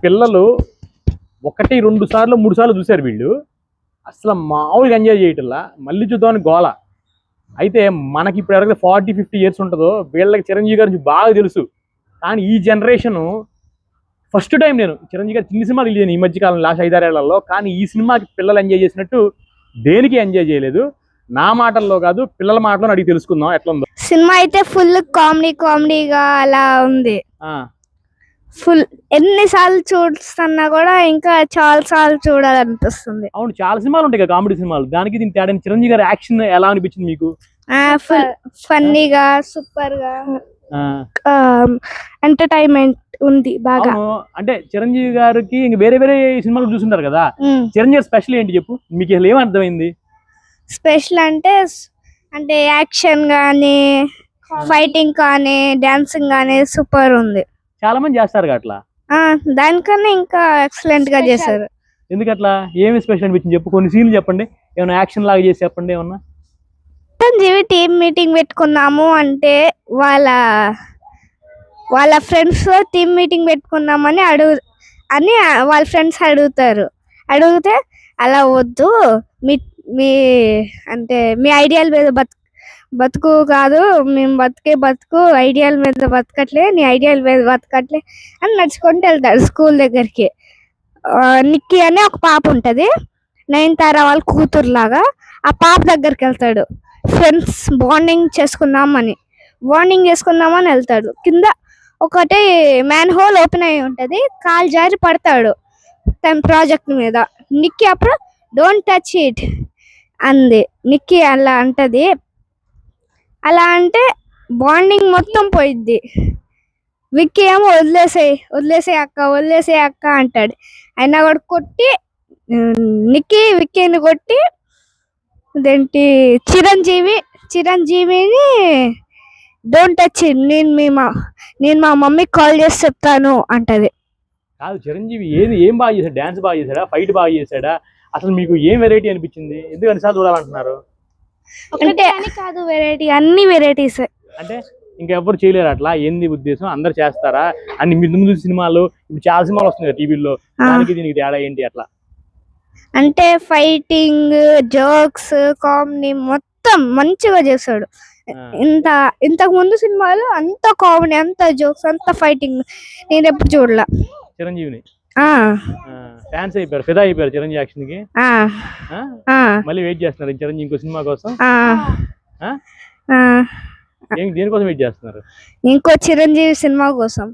పిల్లలు 1, 2 సార్లు 3 సార్లు చూశారు వీళ్ళు. అసలు మామూలుగా ఎంజాయ్ చేయటంలా, మళ్ళీ చూద్దామని గోల. అయితే మనకి ఇప్పుడు ఎవరైతే 40-50 ఇయర్స్ ఉంటుందో వీళ్ళకి చిరంజీవి గారి నుంచి బాగా తెలుసు. కానీ ఈ జనరేషను ఫస్ట్ టైం నేను చిరంజీవి గారి చిన్న సినిమా రిలీజ్ ఈ మధ్యకాలం లాస్ట్ 5-6 ఏళ్లలో. కానీ ఈ సినిమాకి పిల్లలు ఎంజాయ్ చేసినట్టు దేనికి ఎంజాయ్ చేయలేదు. నా మాటల్లో కాదు, పిల్లల మాటలో అడిగి తెలుసుకుందాం ఎట్లా ఉందో. సినిమా అయితే ఫుల్ కామెడీగా అలా ఉంది. ఫుల్ ఎన్నిసార్లు చూస్తున్నా కూడా ఇంకా చాలా సార్లు చూడాలనిపిస్తుంది. అవును, చాలా సినిమాలు ఉంటాయి కదా కామెడీ సినిమాలు. దానికి దీని తేడా చిరంజీవి గారి యాక్షన్ ఎలా అనిపించింది మీకు? ఫుల్ ఫన్నీగా, సూపర్ గా, ఎంటర్టైన్మెంట్ ఉంది బాగా. అంటే చిరంజీవి గారికి ఇంక వేరే వేరే సినిమాలు చూస్తుంటారు కదా, చిరంజీవి స్పెషల్ ఏంటి చెప్పు, మీకు అసలు ఏమర్థమైంది? స్పెషల్ అంటే యాక్షన్ గానీ, ఫైటింగ్ కానీ, డాన్సింగ్ కానీ సూపర్ ఉంది. చాలా మంది చేస్తారు అట్లా, దానికన్నా ఇంకా ఎక్సలెంట్ గా చేశారు. ఎందుకట్లా? ఏమి స్పెషల్ అనిపించింది చెప్పు, కొన్ని సీన్లు చెప్పండి, ఏమైనా యాక్షన్ లాగా చేసి చెప్పండి ఏమన్నా. చిరంజీవి టీమ్ మీటింగ్ పెట్టుకున్నాము అంటే వాళ్ళ ఫ్రెండ్స్ టీమ్ మీటింగ్ పెట్టుకున్నామని వాళ్ళ ఫ్రెండ్స్ అడిగితే అలా వద్దు, మీ అంటే మీ ఐడియాల మీద బతుకు కాదు, మేము బతుకు ఐడియాల మీద బతకట్లే, నీ ఐడియాల మీద బతకట్లే అని నడుచుకుంటూ వెళ్తాడు స్కూల్ దగ్గరికి. నిక్కీ అనే ఒక పాప ఉంటది, నయనతార వాళ్ళ కూతురులాగా. ఆ పాప దగ్గరికి వెళ్తాడు, ఫ్రెండ్స్ బాండింగ్ చేసుకుందామని వెళ్తాడు. కింద ఒకటి మ్యాన్ హోల్ ఓపెన్ అయి ఉంటది, కాలు జారి పడతాడు తన ప్రాజెక్ట్ మీద. నిక్కీ అప్పుడు డోంట్ టచ్ ఇట్ అంది. నిక్కీ అలా అంటది. అలా అంటే బాండింగ్ మొత్తం పోయిద్ది. విక్కీ ఏమో వదిలేసే అక్క అంటాడు. అయినా కూడా కొట్టి విక్కీని కొట్టి అదేంటి చిరంజీవిని డోంట్ టచ్ ఇట్, నేను మా మమ్మీకి కాల్ చేసి చెప్తాను అంటది. కాదు, చిరంజీవి ఏం బాగా చేశాడు? డాన్స్ బాగా చేశాడా, ఫైట్ బాగా చేశాడా? అసలు మీకు ఏం వెరైటీ అనిపించింది? ఎందుకు అన్నిసార్లు చూడాలంటున్నారు? అంటే కాదు, వెరైటీ, అన్ని వెరైటీస్. అంటే ఇంకెవ్వరు చేయలేరు అట్లా? ఏంది ఉద్దేశం? అందరు చేస్తారా? అన్ని ముందు సినిమాలు, ఇప్పుడు చాలా సినిమాలు వస్తున్నాయి టీవీలో, దానికి దీనికి తేడా ఏంటి అట్లా? అంటే ఫైటింగ్, జోక్స్, కామెడీ మొత్తం మంచిగా చేస్తాడు. ఇంతకు ముందు సినిమాలు అంత కామెడీ, అంత జోక్స్, అంత ఫైటింగ్ నేను ఎప్పుడు చూడలా. చిరంజీవిని ఫ్యాన్స్ అయిపోయారు, ఫిదా అయిపోయారు చిరంజీవి యాక్షన్ కి. మళ్ళీ వెయిట్ చేస్తున్నారు చిరంజీవి ఇంకో సినిమా కోసం. దేనికోసం వెయిట్ చేస్తున్నారు? ఇంకో చిరంజీవి సినిమా కోసం.